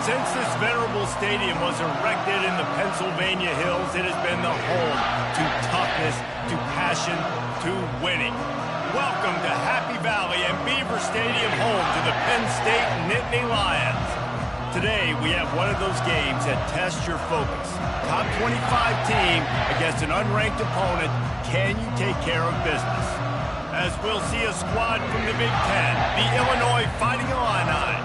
Since this venerable stadium was erected in the Pennsylvania Hills, it has been the home to toughness, to passion, to winning. Welcome to Happy Valley and Beaver Stadium, home to the Penn State Nittany Lions. Today, we have one of those games that tests your focus. Top 25 team against an unranked opponent. Can you take care of business? As we'll see a squad from the Big Ten, the Illinois Fighting Illini,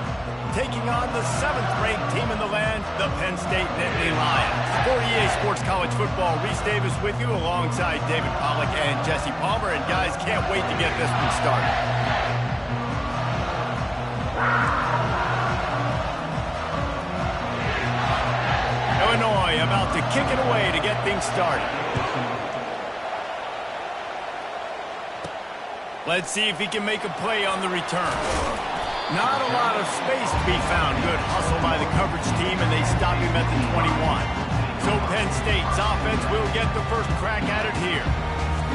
taking on the 7th-ranked team in the land, the Penn State Nittany Lions. For EA Sports College Football, Reese Davis with you alongside David Pollack and Jesse Palmer. And guys, can't wait to get this one started. Illinois about to kick it away to get things started. Let's see if he can make a play on the return. Not a lot of space to be found. Good hustle by the coverage team, and they stop him at the 21. So Penn State's offense will get the first crack at it here.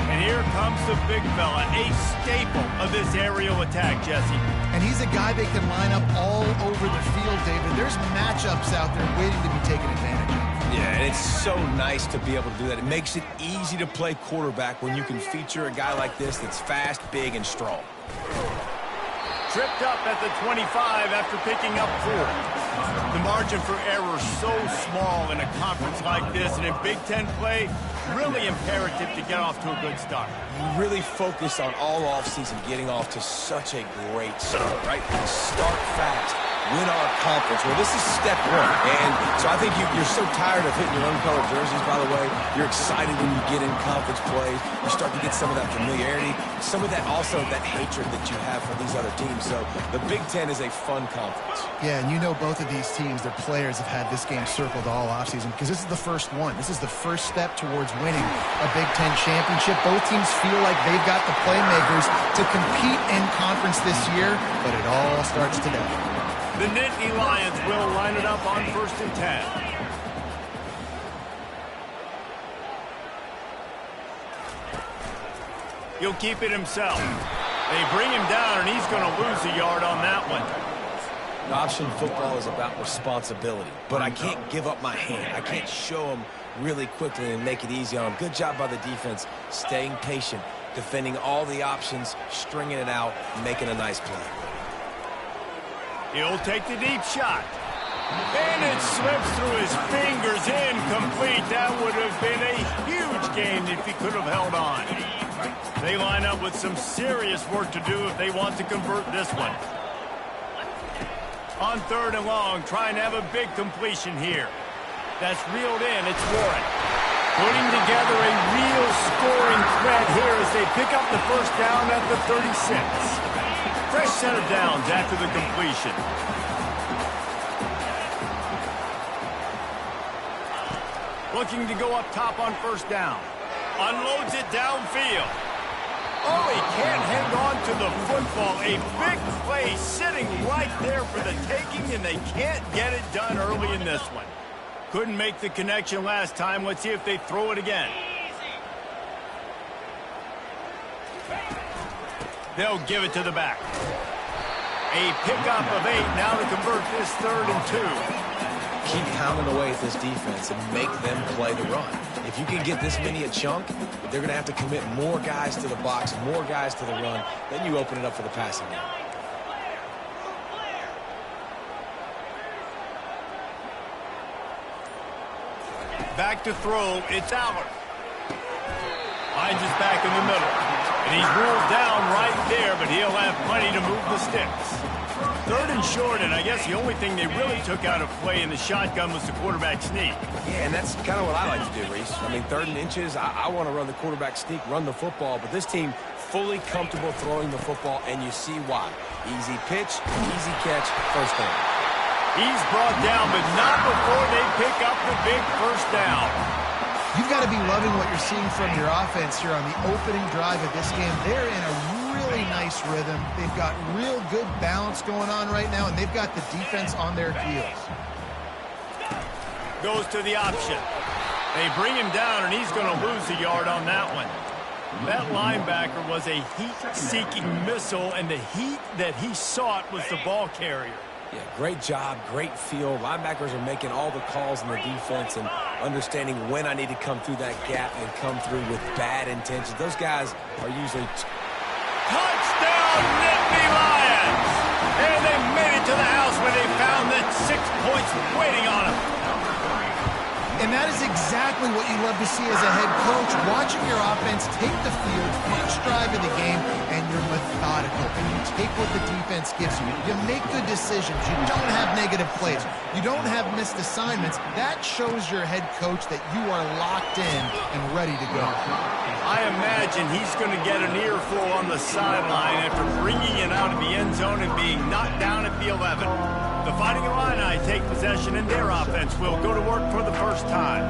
And here comes the big fella, a staple of this aerial attack, Jesse. And he's a guy that can line up all over the field, David. There's matchups out there waiting to be taken advantage of. Yeah, and it's so nice to be able to do that. It makes it easy to play quarterback when you can feature a guy like this that's fast, big, and strong. Tripped up at the 25 after picking up 4. The margin for error so small in a conference like this, and in Big Ten play, really imperative to get off to a good start. You really focus on all offseason getting off to such a great start, right? Start fast. Win our conference. Well, this is step 1. And so I think you're so tired of hitting your own colored jerseys, by the way. You're excited when you get in conference plays. You start to get some of that familiarity, some of that also that hatred that you have for these other teams. So the Big Ten is a fun conference. Yeah, and you know both of these teams, their players have had this game circled all offseason because this is the first one. This is the first step towards winning a Big Ten championship. Both teams feel like they've got the playmakers to compete in conference this year, but it all starts today. The Nittany Lions will line it up on 1st and 10. He'll keep it himself. They bring him down, and he's going to lose a yard on that one. Option football is about responsibility, but I can't give up my hand. I can't show him really quickly and make it easy on him. Good job by the defense, staying patient, defending all the options, stringing it out, making a nice play. He'll take the deep shot. And it slips through his fingers, incomplete. That would have been a huge gain if he could have held on. They line up with some serious work to do if they want to convert this one. On 3rd and long, trying to have a big completion here. That's reeled in. It's Warren. Putting together a real scoring threat here as they pick up the first down at the 36. Fresh set of downs after the completion. Looking to go up top on 1st down. Unloads it downfield. Oh, he can't hang on to the football. A big play sitting right there for the taking, and they can't get it done early in this one. Couldn't make the connection last time. Let's see if they throw it again. They'll give it to the back. A pickup of 8 now to convert this 3rd and 2. Keep pounding away at this defense and make them play the run. If you can get this many a chunk, they're going to have to commit more guys to the box, more guys to the run. Then you open it up for the passing game. Back to throw. It's Allard. Hines is back in the middle. And he's ruled down right there, but he'll have plenty to move the sticks. 3rd and short, and I guess the only thing they really took out of play in the shotgun was the quarterback sneak. Yeah, and that's kind of what I like to do, Reese. I mean, 3rd and inches, I want to run the quarterback sneak, run the football, but this team fully comfortable throwing the football, and you see why. Easy pitch, easy catch, first down. He's brought down, but not before they pick up the big first down. You've got to be loving what you're seeing from your offense here on the opening drive of this game. They're in a really nice rhythm. They've got real good balance going on right now, and they've got the defense on their heels. Goes to the option. They bring him down, and he's going to lose a yard on that one. That linebacker was a heat-seeking missile, and the heat that he sought was the ball carrier. Yeah, great job, great feel. Linebackers are making all the calls in the defense and understanding when I need to come through that gap and come through with bad intentions. Those guys are usually... Touchdown, Nittany Lions! And they made it to the house when they found that 6 points waiting on them. And that is exactly what you love to see as a head coach, watching your offense take the field, first drive of the game, and you're methodical, and you take what the defense gives you. You make good decisions. You don't have negative plays. You don't have missed assignments. That shows your head coach that you are locked in and ready to go. I imagine he's going to get an earful on the sideline after bringing it out of the end zone and being knocked down at the 11. The Fighting Illini take possession, and their offense will go to work for the first time.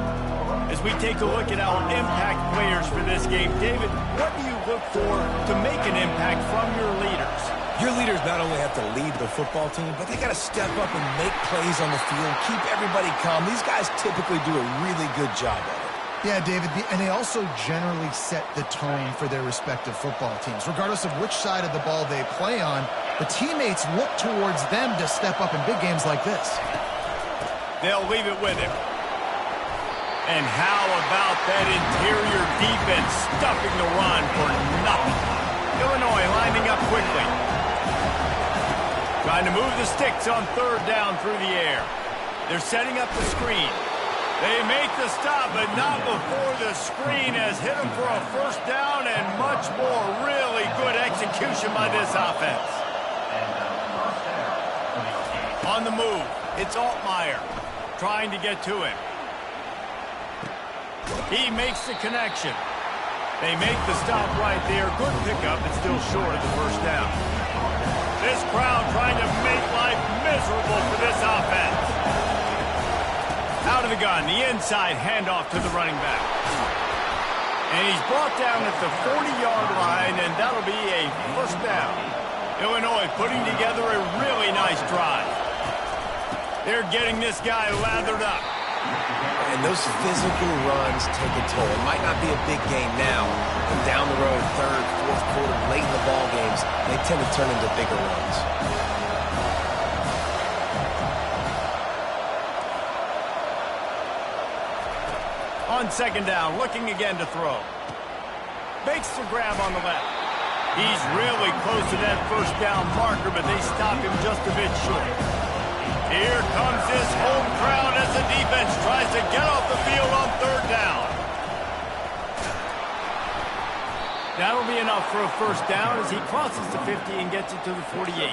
As we take a look at our impact players for this game, David, what do you look for to make an impact from your leaders? Your leaders not only have to lead the football team, but they got to step up and make plays on the field, keep everybody calm. These guys typically do a really good job of it. Yeah, David, and they also generally set the tone for their respective football teams. Regardless of which side of the ball they play on, the teammates look towards them to step up in big games like this. They'll leave it with him. And how about that interior defense stuffing the run for nothing? Illinois lining up quickly. Trying to move the sticks on third down through the air. They're setting up the screen. They make the stop, but not before the screen has hit them for a first down and much more. Really good execution by this offense. On the move, it's Altmaier trying to get to him. He makes the connection. They make the stop right there. Good pickup, but still short of the first down. This crowd trying to make life miserable for this offense. Out of the gun, the inside handoff to the running back. And he's brought down at the 40-yard line, and that'll be a first down. Illinois putting together a really nice drive. They're getting this guy lathered up. And those physical runs take a toll. It might not be a big game now, but down the road, third, fourth quarter, late in the ball games, they tend to turn into bigger runs. On second down, looking again to throw. Makes the grab on the left. He's really close to that first down marker, but they stop him just a bit short. Here comes this home crowd as the defense tries to get off the field on third down. That'll be enough for a first down as he crosses the 50 and gets it to the 48.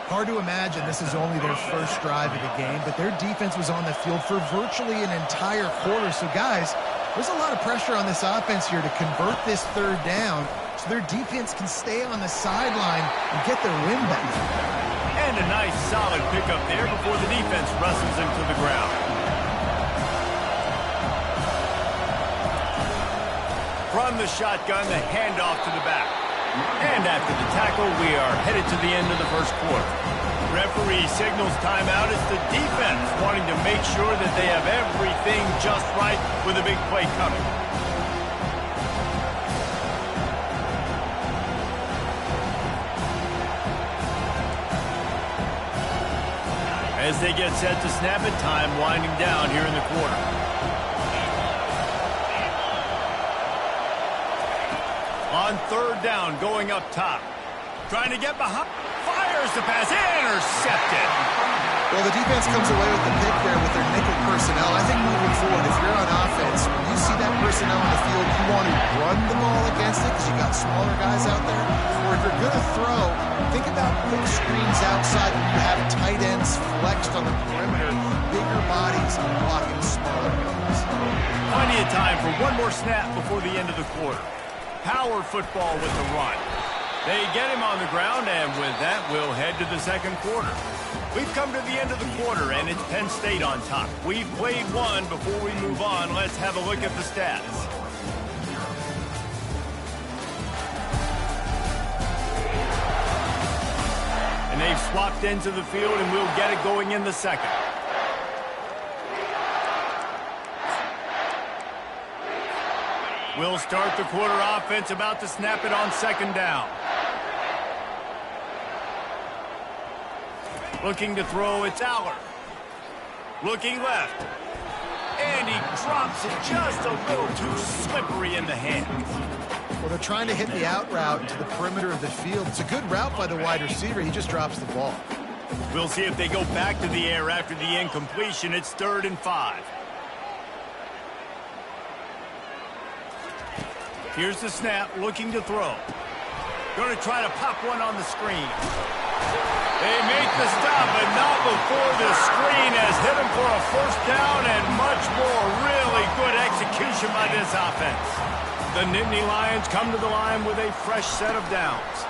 Hard to imagine this is only their first drive of the game, but their defense was on the field for virtually an entire quarter. So, guys, there's a lot of pressure on this offense here to convert this third down so their defense can stay on the sideline and get their win back. And a nice, solid pickup there before the defense wrestles him to the ground. From the shotgun, the handoff to the back. And after the tackle, we are headed to the end of the first quarter. Referee signals timeout as the defense wanting to make sure that they have everything just right with a big play coming. As they get set to snap it, time winding down here in the quarter. On third down, going up top. Trying to get behind. Fires the pass. Intercepted. Well, the defense comes away with the pick there with their nickel personnel. I think moving forward, if you're on offense, when you see that personnel on the field, you want to run the ball against it because you've got smaller guys out there. Or if you're going to throw, think about quick screens outside when you have tight ends flexed on the perimeter, bigger bodies blocking smaller guys. Plenty of time for one more snap before the end of the quarter. Power football with the run. They get him on the ground, and with that, we'll head to the second quarter. We've come to the end of the quarter, and it's Penn State on top. We've played one. Before we move on, let's have a look at the stats. And they've swapped ends of the field, and we'll get it going in the second. We'll start the quarter offense, about to snap it on second down. Looking to throw, it's Aller. Looking left. And he drops it just a little too slippery in the hands. Well, they're trying to hit the out route to the perimeter of the field. It's a good route by the wide receiver. He just drops the ball. We'll see if they go back to the air after the incompletion. It's 3rd and 5. Here's the snap, looking to throw. Going to try to pop one on the screen. They make the stop, but not before the screen has hit him for a 1st down and much more. Really good execution by this offense. The Nittany Lions come to the line with a fresh set of downs.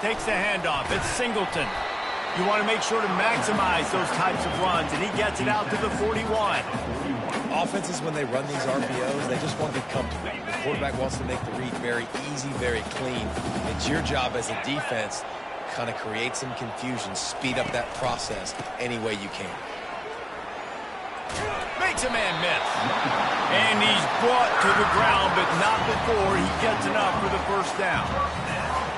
Takes the handoff. It's Singleton. You want to make sure to maximize those types of runs, and he gets it out to the 41. Offenses, when they run these RPOs, they just want to be comfortable. The quarterback wants to make the read very easy, very clean. It's your job as a defense to kind of create some confusion, speed up that process any way you can. Makes a man miss. And he's brought to the ground, but not before he gets enough for the 1st down.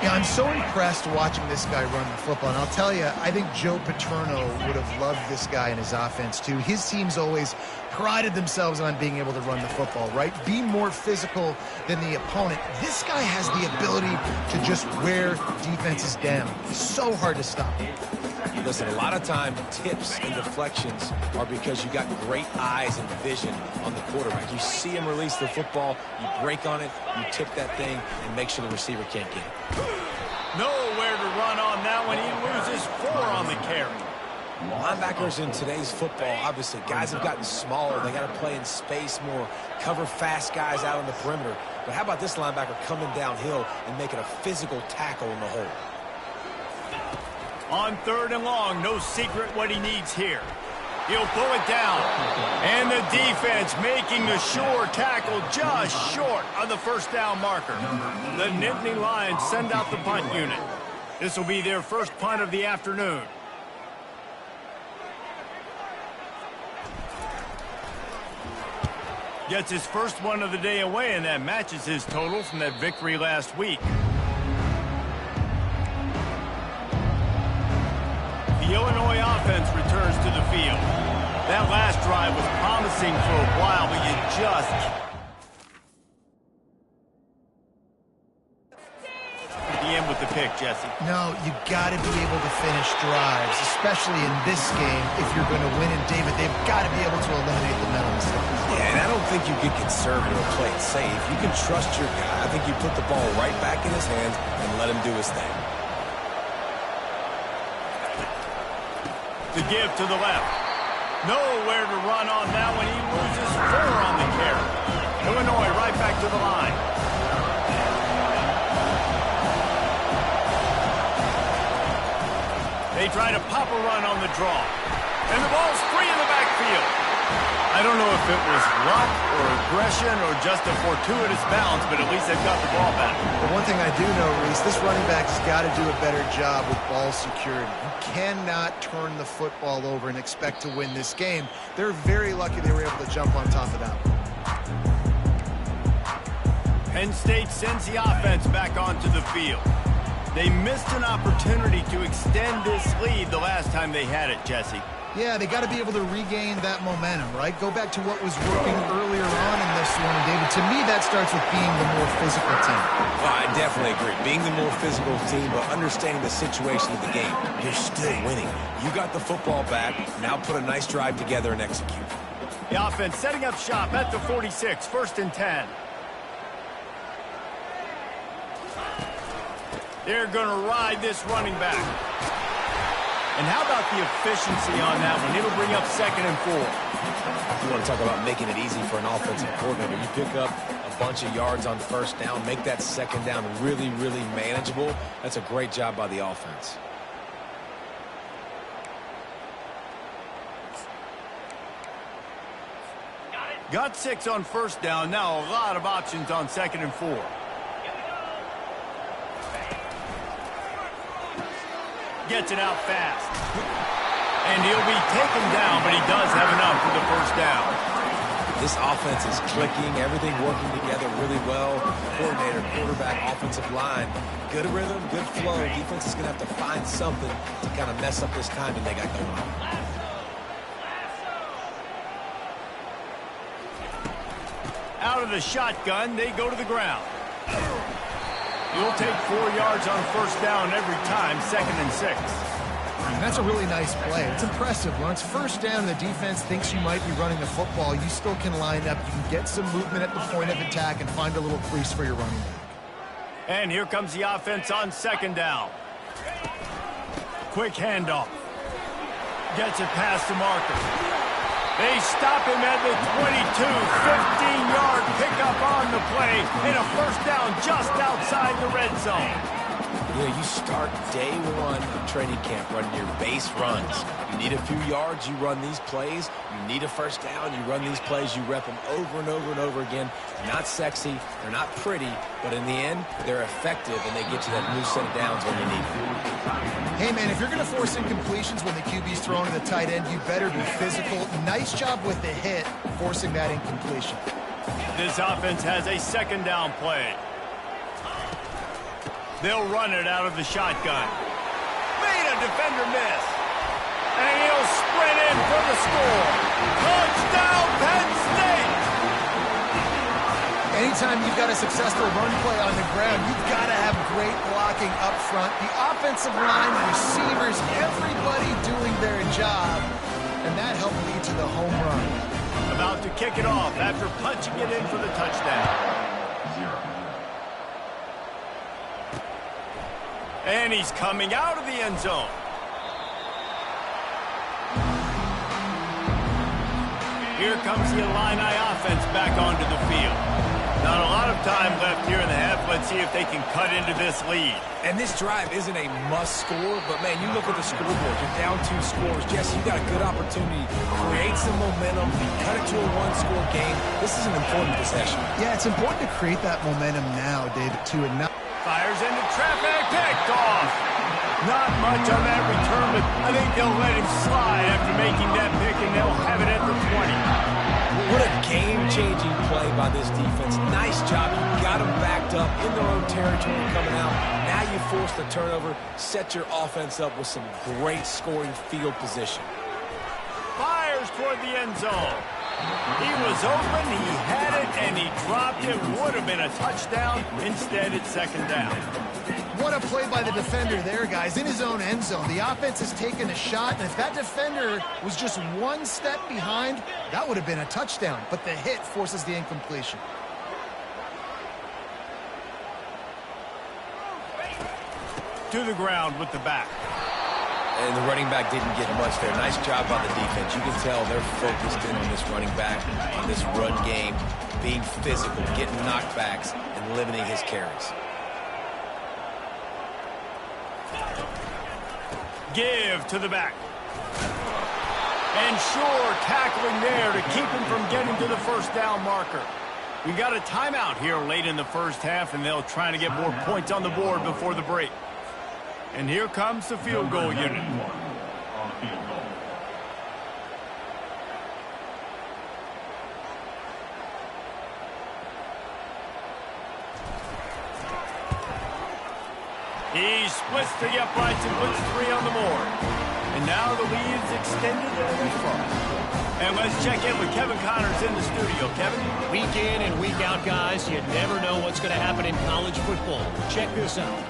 Yeah, I'm so impressed watching this guy run the football. And I'll tell you, I think Joe Paterno would have loved this guy in his offense, too. His teams always prided themselves on being able to run the football, right? Be more physical than the opponent. This guy has the ability to just wear defenses down. So hard to stop. Listen, a lot of time, tips and deflections are because you got great eyes and vision on the quarterback. You see him release the football, you break on it, you tip that thing, and make sure the receiver can't get it. Nowhere to run on that one. He loses 4 on the carry. Linebackers in today's football, obviously, guys have gotten smaller. They got to play in space more, cover fast guys out on the perimeter. But how about this linebacker coming downhill and making a physical tackle in the hole? On 3rd and long, no secret what he needs here. He'll pull it down. And the defense making the sure tackle just short of the 1st down marker. The Nittany Lions send out the punt unit. This will be their 1st punt of the afternoon. Gets his 1st one of the day away, and that matches his total from that victory last week. The Illinois offense returns to the field. That last drive was promising for a while, but you just... The end with the pick, Jesse. No, you got to be able to finish drives, especially in this game if you're going to win. And, David, they've got to be able to eliminate the mental mistakes. Yeah, and I don't think you get conservative or play it safe. You can trust your guy. I think you put the ball right back in his hands and let him do his thing. The give to the left. Nowhere to run on that one. He loses 4 on the carry. Illinois right back to the line. They try to pop a run on the draw. And the ball's free in the backfield. I don't know if it was luck or aggression or just a fortuitous bounce, but at least they've got the ball back. But one thing I do know, Reese, this running back's got to do a better job with ball security. You cannot turn the football over and expect to win this game. They're very lucky they were able to jump on top of that one. Penn State sends the offense back onto the field. They missed an opportunity to extend this lead the last time they had it, Jesse. Yeah, they got to be able to regain that momentum, right? Go back to what was working earlier on in this one, and David, to me, that starts with being the more physical team. Well, I definitely agree. Being the more physical team, but understanding the situation of the game. You're still winning. You got the football back. Now put a nice drive together and execute. The offense setting up shop at the 46, 1st and 10. They're going to ride this running back. And how about the efficiency on that one? It'll bring up 2nd and 4. You want to talk about making it easy for an offensive coordinator. You pick up a bunch of yards on 1st down, make that 2nd down really, really manageable. That's a great job by the offense. Got 6 on 1st down. Now a lot of options on 2nd and 4. Gets it out fast. And he'll be taken down, but he does have enough for the 1st down. This offense is clicking, everything working together really well. Coordinator, quarterback, offensive line. Good rhythm, good flow. Defense is going to have to find something to kind of mess up this timing they got going on. Out of the shotgun, they go to the ground. You'll take 4 yards on first down every time, 2nd and 6. And that's a really nice play. It's impressive. When it's first down and the defense thinks you might be running the football, you still can line up. You can get some movement at the point of attack and find a little crease for your running back. And here comes the offense on 2nd down. Quick handoff. Gets it past the marker. They stop him at the 22, 15-yard pickup on the play, and a first down just outside the red zone. You know, you start day one of training camp running your base runs. You need a few yards, you run these plays. You need a first down, you run these plays. You rep them over and over and over again. They're not sexy, they're not pretty, but in the end, they're effective, and they get you that new set of downs when you need them. Hey, man, if you're going to force incompletions when the QB's throwing to the tight end, you better be physical. Nice job with the hit, forcing that incompletion. This offense has a 2nd down play. They'll run it out of the shotgun. Made a defender miss. And he'll sprint in for the score. Touchdown, Penn State! Anytime you've got a successful run play on the ground, you've got to have great blocking up front. The offensive line, receivers, everybody doing their job. And that helped lead to the home run. About to kick it off after punching it in for the touchdown. And he's coming out of the end zone. Here comes the Illini offense back onto the field. Not a lot of time left here in the half. Let's see if they can cut into this lead. And this drive isn't a must score, but man, you look at the scoreboard, you're down 2 scores. Jesse, you got a good opportunity to create some momentum, cut it to a 1-score game. This is an important possession. Yeah, it's important to create that momentum now, David, too. And now Fires into traffic, picked off. Not much on that return, but I think they'll let him slide after making that pick, and they'll have it at the 20. What a game-changing play by this defense. Nice job. You got them backed up in their own territory coming out. Now you force the turnover, set your offense up with some great scoring field position. Fires toward the end zone. He was open, he had it, and he dropped it. Would have been a touchdown. Instead, it's 2nd down. what a play by the defender there, guys, in his own end zone. The offense has taken a shot, and if that defender was just 1 step behind, that would have been a touchdown. But the hit forces the incompletion. To the ground with the back. And the running back didn't get much there. Nice job by the defense. You can tell they're focused in on this running back, on this run game, being physical, getting knockbacks, and limiting his carries. Give to the back. And sure, tackling there to keep him from getting to the first down marker. We got a timeout here late in the first half, and they'll try to get more points on the board before the break. And here comes the field goal unit. He splits the uprights and puts 3 on the board. And now the lead's extended a little further. And let's check in with Kevin Connors in the studio. Kevin? Week in and week out, guys, you never know what's going to happen in college football. Check this out.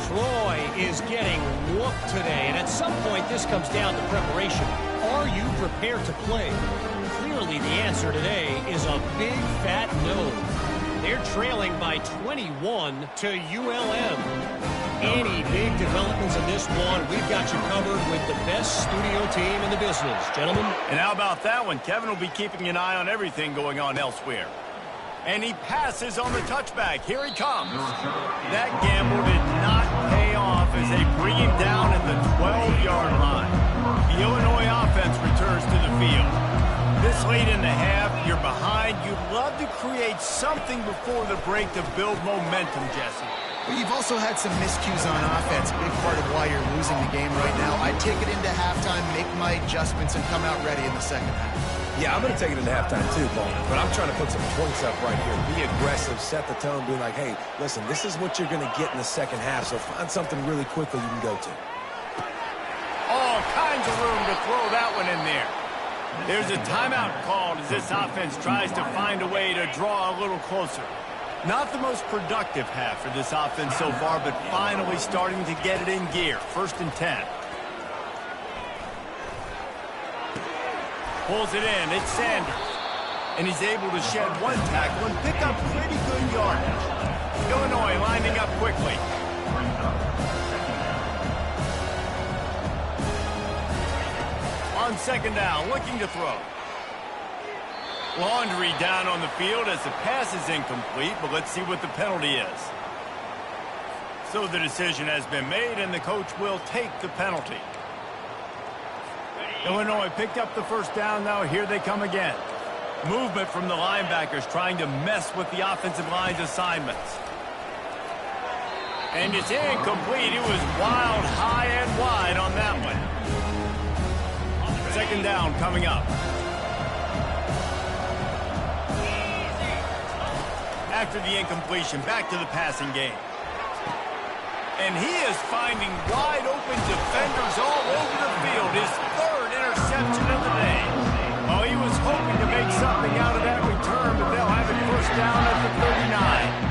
Troy is getting whooped today, and at some point this comes down to preparation. Are you prepared to play? Clearly the answer today is a big fat no. They're trailing by 21 to ULM. Any big developments in this one, we've got you covered with the best studio team in the business, gentlemen. And how about that one? Kevin will be keeping an eye on everything going on elsewhere. And he passes on the touchback. Here he comes. That gamble did not pay off as they bring him down at the 12-yard line. The Illinois offense returns to the field. This late in the half, you're behind. You'd love to create something before the break to build momentum, Jesse. But you've also had some miscues on offense, big part of why you're losing the game right now. I'd take it into halftime, make my adjustments, and come out ready in the second half. Yeah, I'm going to take it into halftime too, Paul. But I'm trying to put some points up right here. Be aggressive, set the tone, be like, hey, listen, this is what you're going to get in the second half, so find something really quickly you can go to. All kinds of room to throw that one in there. There's a timeout called as this offense tries to find a way to draw a little closer. Not the most productive half for this offense so far, but finally starting to get it in gear. 1st and 10. Pulls it in. It's Sanders. And he's able to shed one tackle and pick up pretty good yardage. Illinois lining up quickly. On 2nd down, looking to throw. Laundry down on the field as the pass is incomplete, but let's see what the penalty is. So the decision has been made, and the coach will take the penalty. Illinois picked up the 1st down. Now here they come again. Movement from the linebackers trying to mess with the offensive line's assignments. And it's incomplete. It was wild, high and wide on that one. 2nd down coming up. After the incompletion, back to the passing game. And he is finding wide open defenders all over the field. His 3rd interception of the day. Oh, he was hoping to make something out of that return, but they'll have it 1st down at the 39.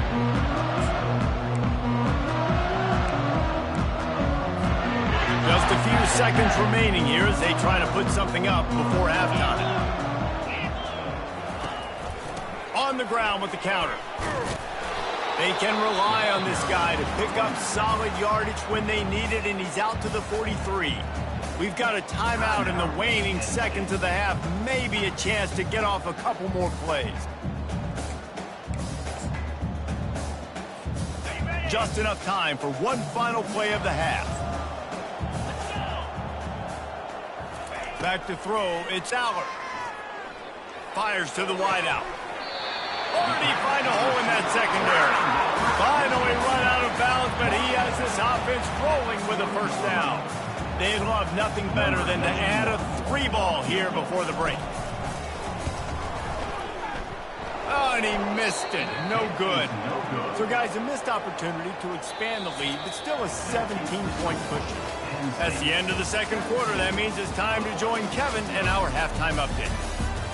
Just a few seconds remaining here as they try to put something up before halftime. On the ground with the counter. They can rely on this guy to pick up solid yardage when they need it, and he's out to the 43. We've got a timeout in the waning seconds of the half. Maybe a chance to get off a couple more plays. Just enough time for one final play of the half. Back to throw, it's Aller. Fires to the wideout. Or did he find a hole in that secondary? Finally run out of bounds, but he has this offense rolling with a 1st down. They'd love nothing better than to add a 3-ball here before the break. Oh, and he missed it. No good. So, guys, a missed opportunity to expand the lead, but still a 17-point cushion. That's the end of the 2nd quarter. That means it's time to join Kevin and our halftime update.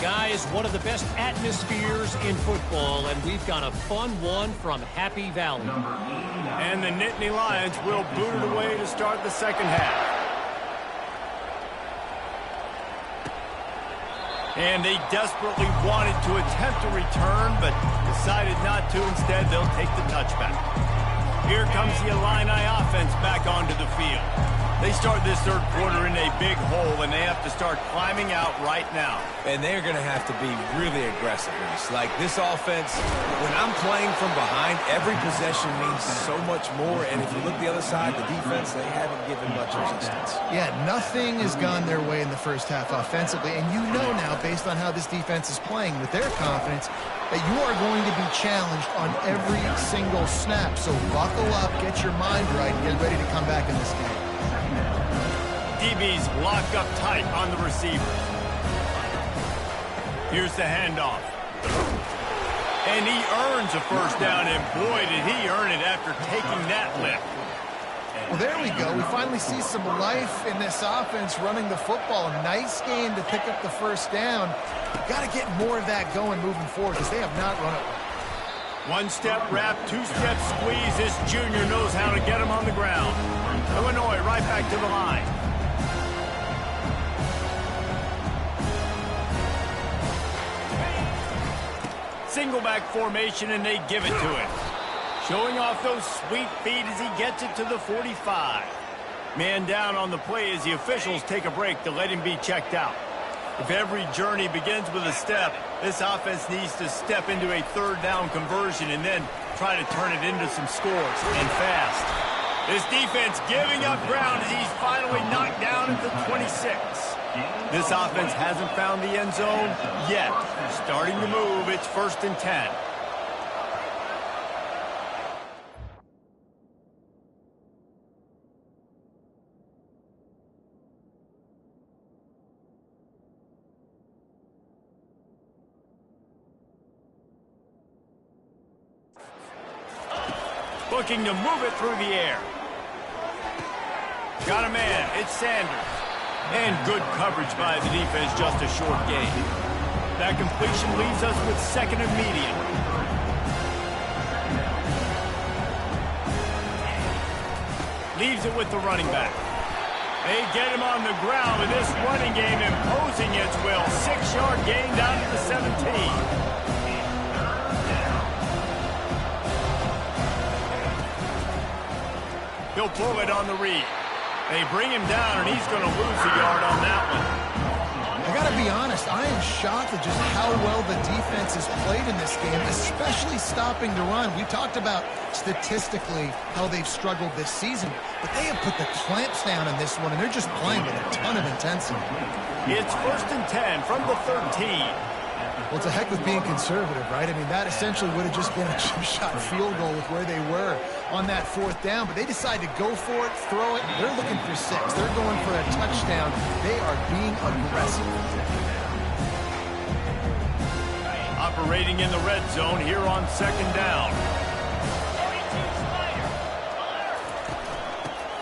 Guys, one of the best atmospheres in football, and we've got a fun one from Happy Valley. And the Nittany Lions will boot it away to start the 2nd half. And they desperately wanted to attempt a return, but decided not to. Instead, they'll take the touchback. Here comes the Illini offense back onto the field. They start this 3rd quarter in a big hole, and they have to start climbing out right now. And they're going to have to be really aggressive. Like this offense, when I'm playing from behind, every possession means so much more. And if you look the other side, the defense, they haven't given much resistance. Yeah, nothing has gone their way in the 1st half offensively. And you know now, based on how this defense is playing with their confidence, that you are going to be challenged on every single snap. So buckle up, get your mind right, and get ready to come back in this game. DB's locked up tight on the receiver. Here's the handoff. And he earns a 1st down, and boy, did he earn it after taking that lift. Well, there we go. We finally see some life in this offense running the football. A nice game to pick up the 1st down. Got to get more of that going moving forward because they have not run it well. 1-step wrap, 2-step squeeze. This junior knows how to get him on the ground. Illinois right back to the line. Single back formation, and they give it to him. Showing off those sweet feet as he gets it to the 45. Man down on the play as the officials take a break to let him be checked out. If every journey begins with a step, this offense needs to step into a 3rd down conversion and then try to turn it into some scores, and fast. This defense giving up ground as he's finally knocked down at the 26. This offense hasn't found the end zone yet. Starting to move, it's 1st and 10. looking to move it through the air. Got a man. It's Sanders. And good coverage by the defense, just a short gain. That completion leaves us with second and medium. Leaves it with the running back. They get him on the ground with this running game imposing its will. 6-yard gain down to the 17. He'll pull it on the read. They bring him down, and he's going to lose a yard on that one. I got to be honest, I am shocked at just how well the defense has played in this game, especially stopping the run. We talked about statistically how they've struggled this season, but they have put the clamps down in this one, and they're just playing with a ton of intensity. It's 1st and 10 from the 13. Well, it's a heck with being conservative, right? I mean, that essentially would have just been a chip-shot field goal with where they were on that 4th down, but they decided to go for it, throw it. They're looking for 6. They're going for a touchdown. They are being aggressive. Operating in the red zone here on 2nd down.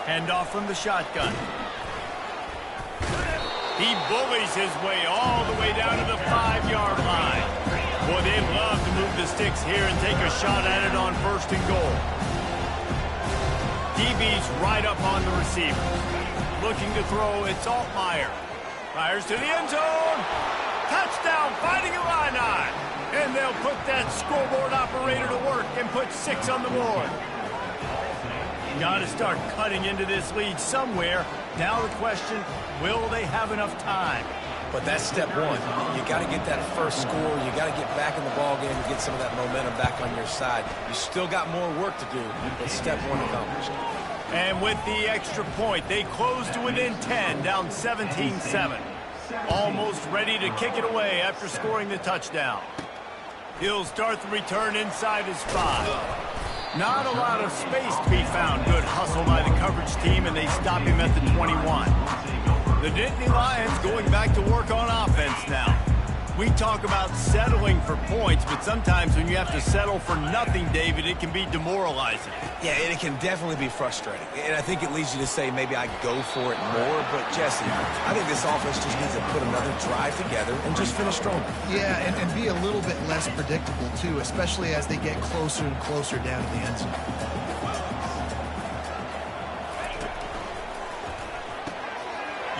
Handoff from the shotgun. He bullies his way all the way down to the 5-yard line. Boy, they love to move the sticks here and take a shot at it on 1st and goal. DB's right up on the receiver. Looking to throw, it's Altmaier. Fires to the end zone. Touchdown, Fighting Illini. And they'll put that scoreboard operator to work and put 6 on the board. Got to start cutting into this lead somewhere. Now the question, will they have enough time? But that's step one. You got to get that first score. You got to get back in the ball game and get some of that momentum back on your side. You still got more work to do, but step one accomplished. And with the extra point, they close to within 10, down 17-7. Almost ready to kick it away after scoring the touchdown. He'll start the return inside his 5. Not a lot of space to be found. Good hustle by the coverage team, and they stop him at the 21. The Nittany Lions going back to work on offense now. We talk about settling for points, but sometimes when you have to settle for nothing, David, it can be demoralizing. Yeah, and it can definitely be frustrating. And I think it leads you to say maybe I go for it more. But, Jesse, I think this offense just needs to put another drive together and just finish strong. Yeah, and be a little bit less predictable, too, especially as they get closer and closer down to the end zone.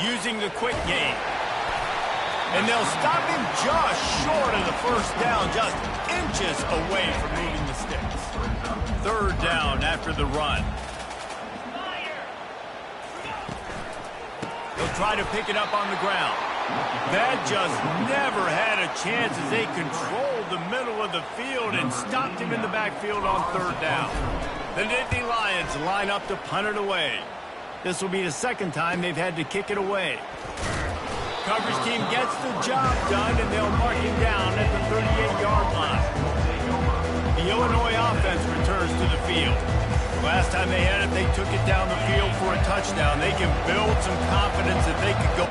Using the quick game. And they'll stop him just short of the 1st down, just inches away from moving the sticks. 3rd down after the run. They'll try to pick it up on the ground. That just never had a chance as they controlled the middle of the field and stopped him in the backfield on 3rd down. The Nittany Lions line up to punt it away. This will be the 2nd time they've had to kick it away. Coverage team gets the job done, and they'll mark him down at the 38-yard line. The Illinois offense returns to the field. Last time they had it, they took it down the field for a touchdown. They can build some confidence that they could go.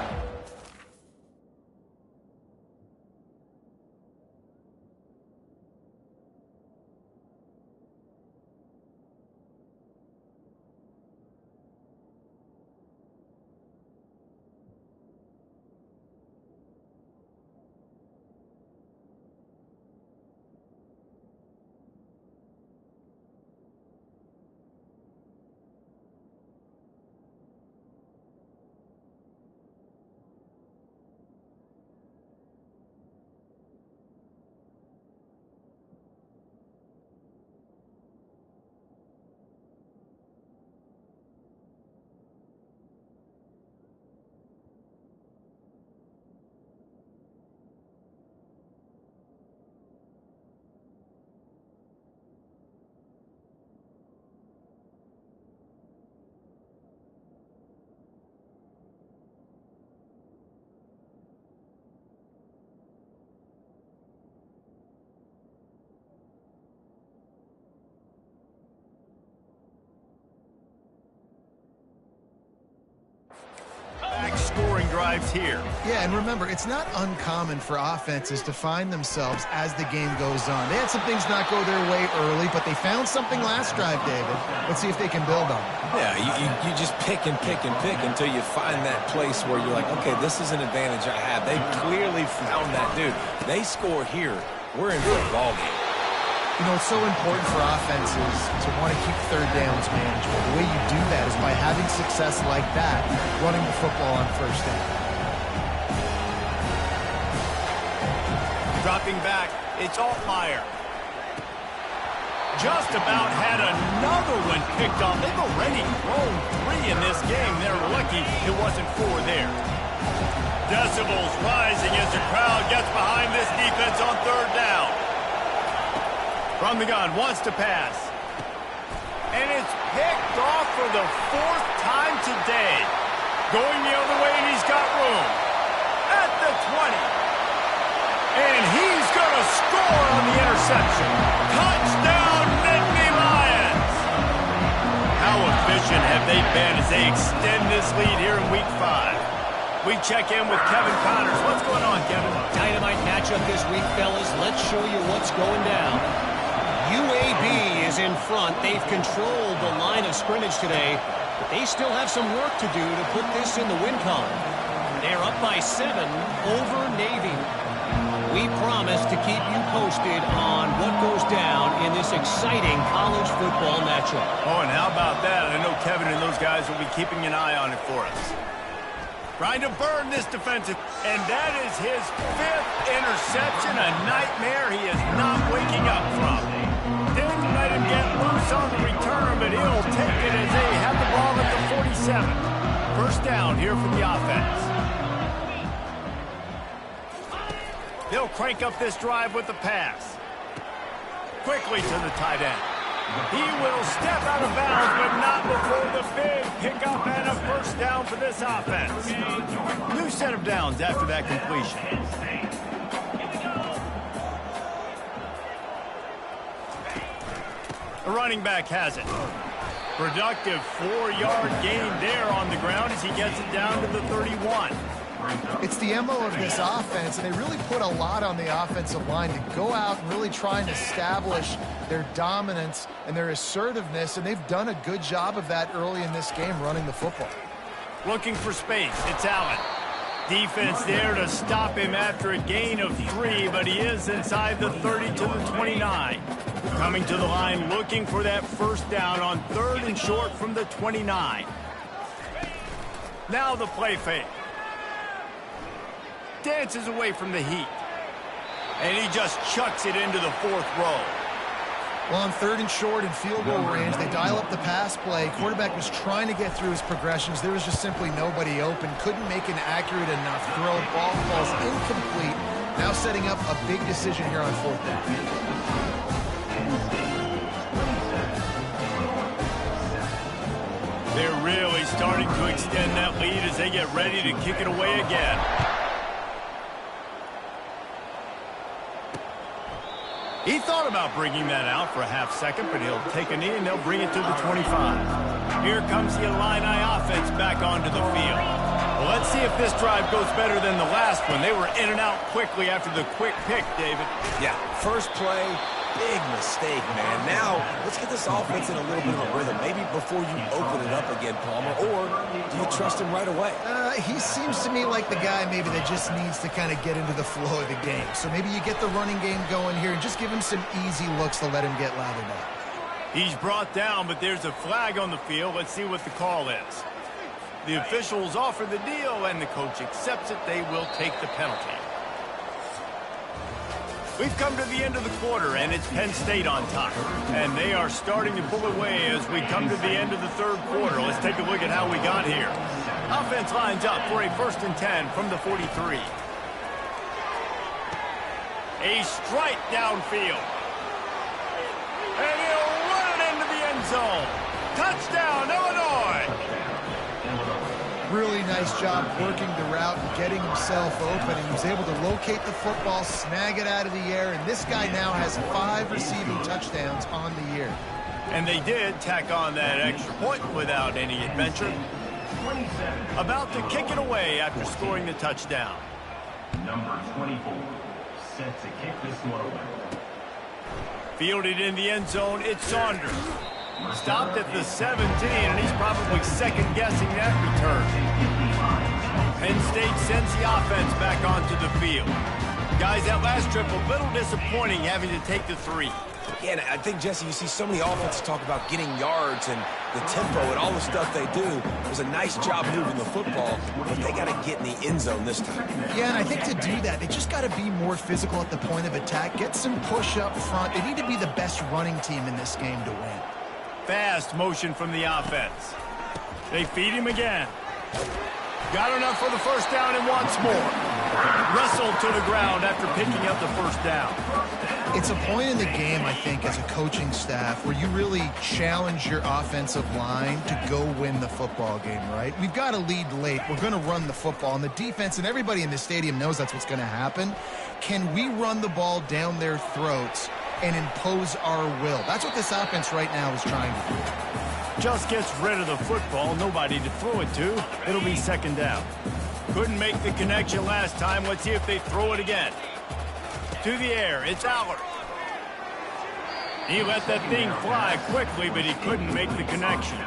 drives here. Yeah, and remember, it's not uncommon for offenses to find themselves as the game goes on. They had some things not go their way early, but they found something last drive, David. Let's see if they can build on it. Yeah, you just pick and pick and pick until you find that place where you're like, okay, this is an advantage I have. They clearly found that, dude. They score here, we're in for a ball game. You know, it's so important for offenses to want to keep third downs manageable. The way you do that is by having success like that, running the football on first down. Dropping back, it's Altmaier. Just about had another one picked off. They've already thrown 3 in this game. They're lucky it wasn't 4 there. Decibels rising as the crowd gets behind this defense on third down. From the gun, wants to pass. And it's picked off for the 4th time today. Going the other way, and he's got room. At the 20. And he's going to score on the interception. Touchdown, Nittany Lions! How efficient have they been as they extend this lead here in Week 5? We check in with Kevin Connors. What's going on, Kevin? Dynamite matchup this week, fellas. Let's show you what's going down. UAB is in front. They've controlled the line of scrimmage today, but they still have some work to do to put this in the win column. They're up by 7 over Navy. We promise to keep you posted on what goes down in this exciting college football matchup. Oh, and how about that? I know Kevin and those guys will be keeping an eye on it for us. Trying to burn this defensive, and that is his 5th interception, a nightmare he is not waking up from. Didn't let him get loose on the return, but he'll take it as they have the ball at the 47. First down here from the offense. They'll crank up this drive with the pass. Quickly to the tight end. He will step out of bounds, but not before the big pickup and a first down for this offense. New set of downs after that completion. The running back has it. Productive 4-yard gain there on the ground as he gets it down to the 31. It's the MO of this offense, and they really put a lot on the offensive line to go out and really try and establish their dominance and their assertiveness, and they've done a good job of that early in this game running the football. Looking for space, it's Allen. Defense there to stop him after a gain of 3, but he is inside the 30 to the 29. Coming to the line, looking for that first down on 3rd and short from the 29. Now the play fake. Dances away from the heat. And he just chucks it into the 4th row. Well, on 3rd and short and field goal range, they dial up the pass play. Quarterback was trying to get through his progressions. There was just simply nobody open. Couldn't make an accurate enough throw. Ball falls incomplete. Now setting up a big decision here on 4th down. They're really starting to extend that lead as they get ready to kick it away again. He thought about bringing that out for a half second, but he'll take a knee and they'll bring it to the 25. Here comes the Illini offense back onto the field. Well, let's see if this drive goes better than the last one. They were in and out quickly after the quick pick, David. Yeah, first play, big mistake, man. Now, let's get this offense in a little bit of a rhythm. Maybe before you open it up again, Palmer, or do you trust him right away? He seems to me like the guy maybe that just needs to kind of get into the flow of the game. So maybe you get the running game going here and just give him some easy looks to let him get lathered up. He's brought down, but there's a flag on the field. Let's see what the call is. The officials offer the deal, and the coach accepts it. They will take the penalty. We've come to the end of the quarter, and it's Penn State on top. And they are starting to pull away as we come to the end of the 3rd quarter. Let's take a look at how we got here. Offense lines up for a 1st and 10 from the 43. A strike downfield. And he'll run it into the end zone. Touchdown, Illinois! Really nice job working the route and getting himself open. And he was able to locate the football, snag it out of the air, and this guy now has 5 receiving touchdowns on the year. And they did tack on that extra point without any adventure. About to kick it away after scoring the touchdown. Number 24, set to kick this one away. Fielded in the end zone, it's Saunders. Stopped at the 17, and he's probably second-guessing that return. Penn State sends the offense back onto the field. Guys, that last trip, a little disappointing having to take the 3. Yeah, and I think, Jesse, you see so many offenses talk about getting yards and the tempo and all the stuff they do. It was a nice job moving the football, but they got to get in the end zone this time. Yeah, and I think to do that, they just got to be more physical at the point of attack, get some push up front. They need to be the best running team in this game to win. Fast motion from the offense. They feed him again. Got enough for the first down and wants more. Wrestled to the ground after picking up the first down. It's a point in the game, I think, as a coaching staff where you really challenge your offensive line to go win the football game, right? We've got to lead late. We're going to run the football. And the defense and everybody in the stadium knows that's what's going to happen. Can we run the ball down their throats and impose our will? That's what this offense right now is trying to do. Just gets rid of the football. Nobody to throw it to. It'll be second down. Couldn't make the connection last time. Let's see if they throw it again. To the air, it's Allard. He let that thing fly quickly, but he couldn't make the connection.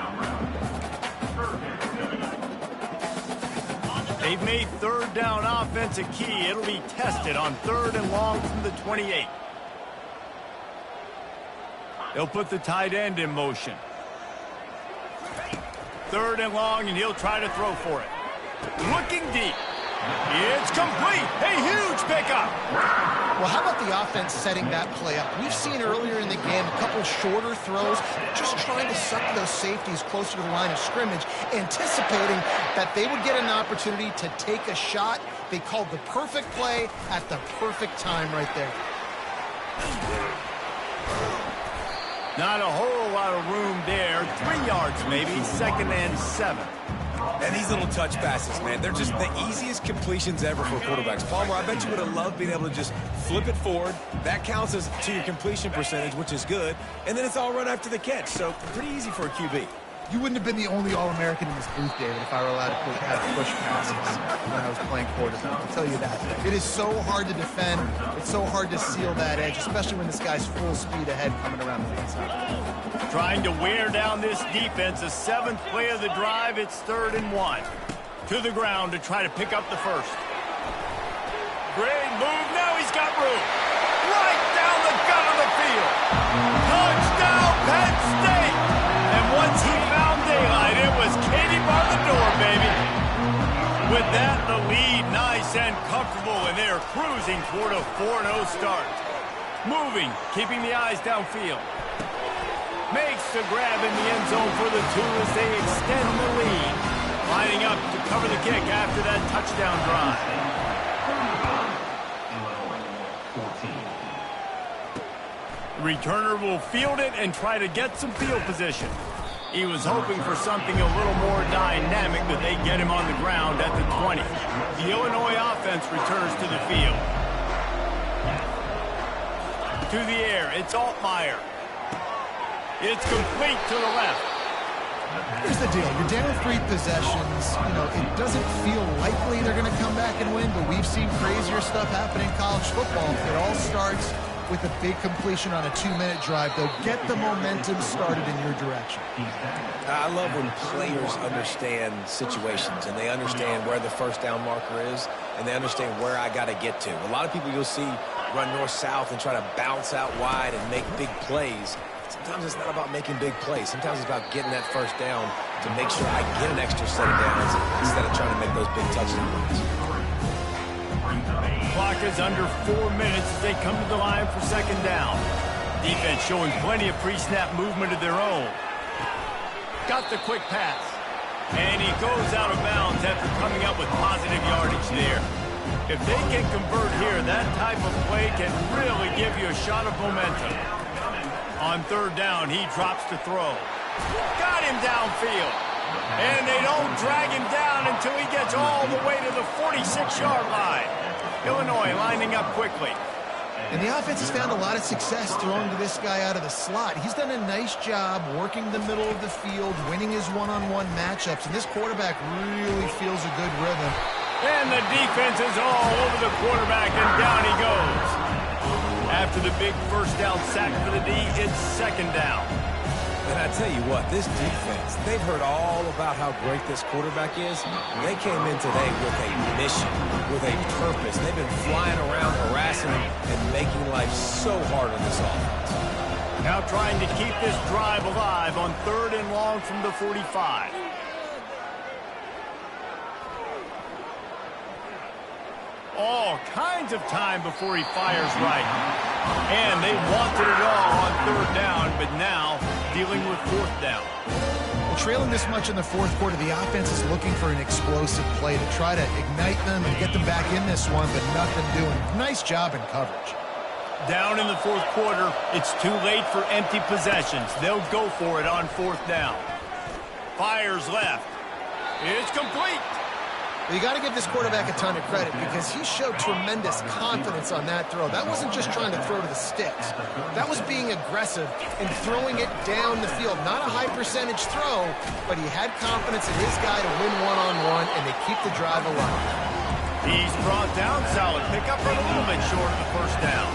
They've made third down offense a key. It'll be tested on 3rd and long from the 28. They'll put the tight end in motion. 3rd and long, and he'll try to throw for it. Looking deep. It's complete. A huge pickup. Well, how about the offense setting that play up? We've seen earlier in the game a couple shorter throws, just trying to suck those safeties closer to the line of scrimmage, anticipating that they would get an opportunity to take a shot. They called the perfect play at the perfect time right there. Not a whole lot of room there. 3 yards maybe, 2nd and 7. And these little touch passes, man, they're just the easiest completions ever for quarterbacks. Palmer, I bet you would have loved being able to just flip it forward. That counts as to your completion percentage, which is good. And then it's all run after the catch. So pretty easy for a QB. You wouldn't have been the only All-American in this booth, David, if I were allowed to have push passes when I was playing quarterback. I'll tell you that. It is so hard to defend. It's so hard to seal that edge, especially when this guy's full speed ahead coming around the inside. Trying to wear down this defense. The 7th play of the drive. It's 3rd and 1. To the ground to try to pick up the first. Great move. Now he's got room. Right down the gut of the field. Touchdown, Penn State. And once he found daylight, it was Katie bar the door, baby. With that, the lead nice and comfortable, and they are cruising toward a 4-0 start. Moving, keeping the eyes downfield. Makes the grab in the end zone for the 2 as they extend the lead. Lining up to cover the kick after that touchdown drive. The returner will field it and try to get some field position. He was hoping for something a little more dynamic, but they get him on the ground at the 20. The Illinois offense returns to the field. To the air, it's Altmaier. It's complete to the left. Here's the deal. You're down 3 possessions. You know, it doesn't feel likely they're going to come back and win, but we've seen crazier stuff happen in college football. It all starts with a big completion on a 2-minute drive. They'll get the momentum started in your direction. I love when players understand situations and they understand where the first down marker is and they understand where I got to get to. A lot of people you'll see run north-south and try to bounce out wide and make big plays. Sometimes it's not about making big plays. Sometimes it's about getting that first down to make sure I get an extra set of downs instead of trying to make those big touchdowns. Clock is under 4 minutes as they come to the line for second down. Defense showing plenty of pre-snap movement of their own. Got the quick pass. And he goes out of bounds after coming up with positive yardage there. If they can convert here, that type of play can really give you a shot of momentum. On 3rd down, he drops to throw. Got him downfield. And they don't drag him down until he gets all the way to the 46-yard line. Illinois lining up quickly. And the offense has found a lot of success throwing to this guy out of the slot. He's done a nice job working the middle of the field, winning his one-on-one matchups, and this quarterback really feels a good rhythm. And the defense is all over the quarterback, and down he goes. After the big first down sack for the D, it's second down. And I tell you what, this defense, they've heard all about how great this quarterback is. They came in today with a mission, with a purpose. They've been flying around, harassing him, and making life so hard on this offense. Now trying to keep this drive alive on 3rd and long from the 45. All kinds of time before he fires right. And they wanted it all on 3rd down, but now dealing with 4th down. Well, trailing this much in the 4th quarter, the offense is looking for an explosive play to try to ignite them and get them back in this one, but nothing doing. Nice job in coverage. Down in the 4th quarter, it's too late for empty possessions. They'll go for it on 4th down. Fires left. It's complete. Well, you got to give this quarterback a ton of credit because he showed tremendous confidence on that throw. That wasn't just trying to throw to the sticks. That was being aggressive and throwing it down the field. Not a high percentage throw, but he had confidence in his guy to win one-on-one, and they keep the drive alive. He's brought down. Solid pickup, but a little bit short of the first down.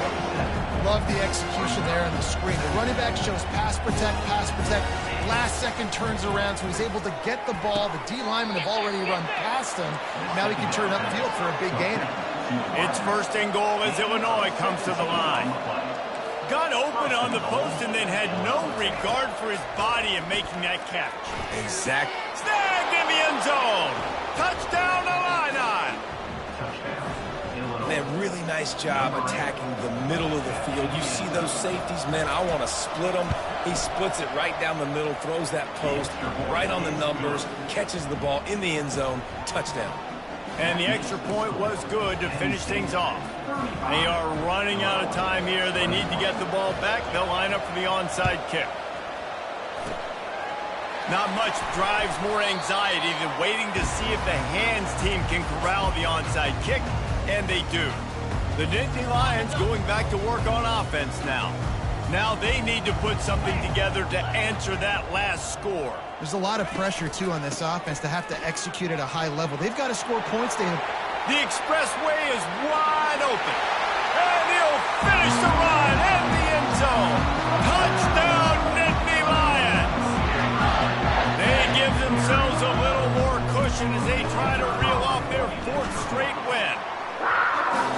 Love the execution there on the screen. The running back shows pass protect, pass protect. Last second turns around, so he's able to get the ball. The D linemen have already run past him. Now he can turn upfield for a big gain. It's 1st and goal as Illinois comes to the line. Got open on the post and then had no regard for his body in making that catch. Exactly. Snagged in the end zone. Touchdown Illini. Man, really nice job attacking the middle of the field. You see those safeties, man, I want to split them. He splits it right down the middle, throws that post right on the numbers, catches the ball in the end zone, touchdown. And the extra point was good to finish things off. They are running out of time here. They need to get the ball back. They'll line up for the onside kick. Not much drives more anxiety than waiting to see if the hands team can corral the onside kick. And they do. The Nittany Lions going back to work on offense now. Now they need to put something together to answer that last score. There's a lot of pressure, too, on this offense to have to execute at a high level. They've got to score points. The expressway is wide open. And he'll finish the run in the end zone. Touchdown, Nittany Lions. They give themselves a little more cushion as they try to reel off their 4th straight win.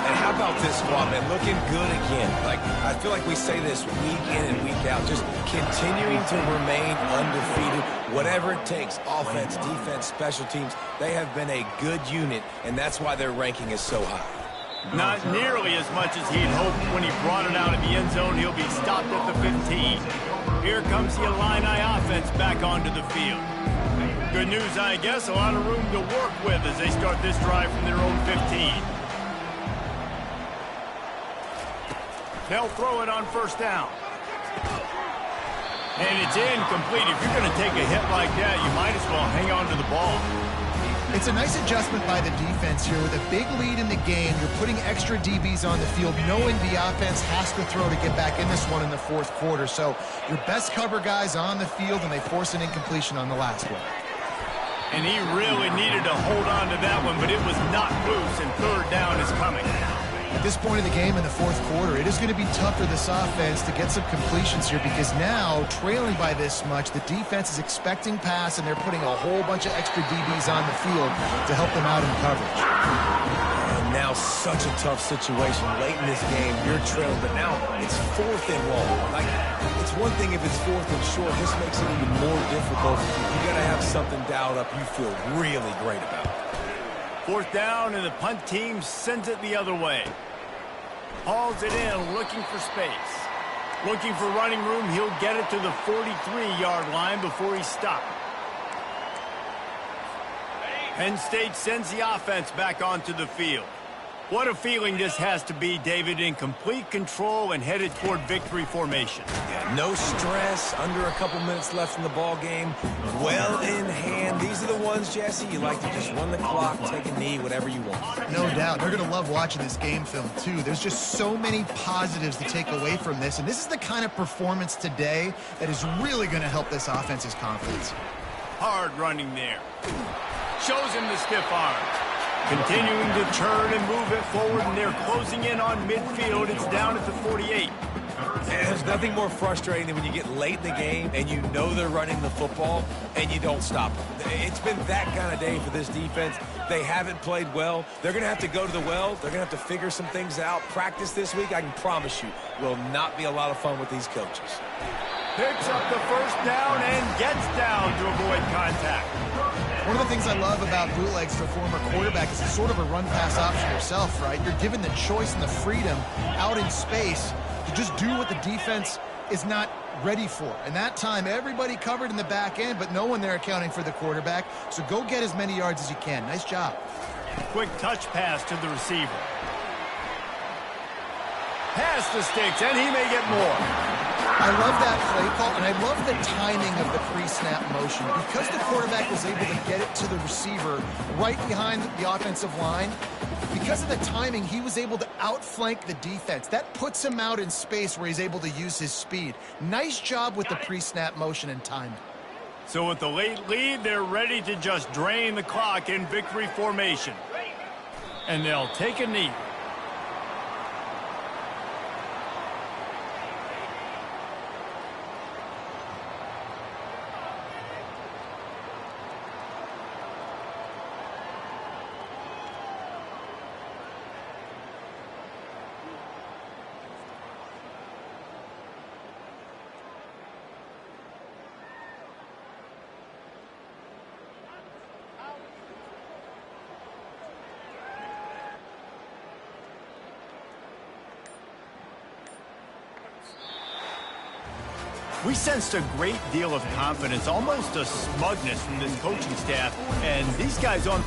And how about this squad, man? Looking good again. Like, I feel like we say this week in and week out, just continuing to remain undefeated. Whatever it takes, offense, defense, special teams, they have been a good unit, and that's why their ranking is so high. Not nearly as much as he'd hoped when he brought it out of the end zone. He'll be stopped at the 15. Here comes the Illini offense back onto the field. Good news, I guess, a lot of room to work with as they start this drive from their own 15. They'll throw it on 1st down. And it's incomplete. If you're going to take a hit like that, you might as well hang on to the ball. It's a nice adjustment by the defense here. With a big lead in the game, you're putting extra DBs on the field, knowing the offense has to throw to get back in this one in the 4th quarter. So your best cover guys on the field, and they force an incompletion on the last one. And he really needed to hold on to that one, but it was not loose, and 3rd down is coming. At this point in the game in the 4th quarter, it is going to be tough for this offense to get some completions here because now, trailing by this much, the defense is expecting pass, and they're putting a whole bunch of extra DBs on the field to help them out in coverage. And now such a tough situation. Late in this game, you're trailing, but now it's 4th and long. Like, it's one thing if it's 4th and short. This makes it even more difficult. You got to have something dialed up you feel really great about. 4th down, and the punt team sends it the other way. Hauls it in, looking for space. Looking for running room. He'll get it to the 43-yard line before he's stopped. Penn State sends the offense back onto the field. What a feeling this has to be, David, in complete control and headed toward victory formation. Yeah, no stress, under a couple minutes left in the ball game, well in hand. These are the ones, Jesse, you like to just run the clock, take a knee, whatever you want. No doubt. They're going to love watching this game film, too. There's just so many positives to take away from this, and this is the kind of performance today that is really going to help this offense's confidence. Hard running there. Shows him the stiff arm. Continuing to turn and move it forward, and they're closing in on midfield. It's down at the 48. There's nothing more frustrating than when you get late in the game and you know they're running the football and you don't stop them. It's been that kind of day for this defense. They haven't played well. They're going to have to go to the well. They're going to have to figure some things out. Practice this week, I can promise you, will not be a lot of fun with these coaches. Picks up the first down and gets down to avoid contact. One of the things I love about bootlegs for former quarterback is it's sort of a run-pass option yourself, right? You're given the choice and the freedom out in space to just do what the defense is not ready for. And that time, everybody covered in the back end, but no one there accounting for the quarterback. So go get as many yards as you can. Nice job. Quick touch pass to the receiver. Pass to Sticks, and he may get more. I love that play call, and I love the timing of the pre-snap motion. Because the quarterback was able to get it to the receiver right behind the offensive line, because of the timing, he was able to outflank the defense. That puts him out in space where he's able to use his speed. Nice job with the pre-snap motion and time. So with the late lead, they're ready to just drain the clock in victory formation. And they'll take a knee. We sensed a great deal of confidence, almost a smugness from this coaching staff, and these guys on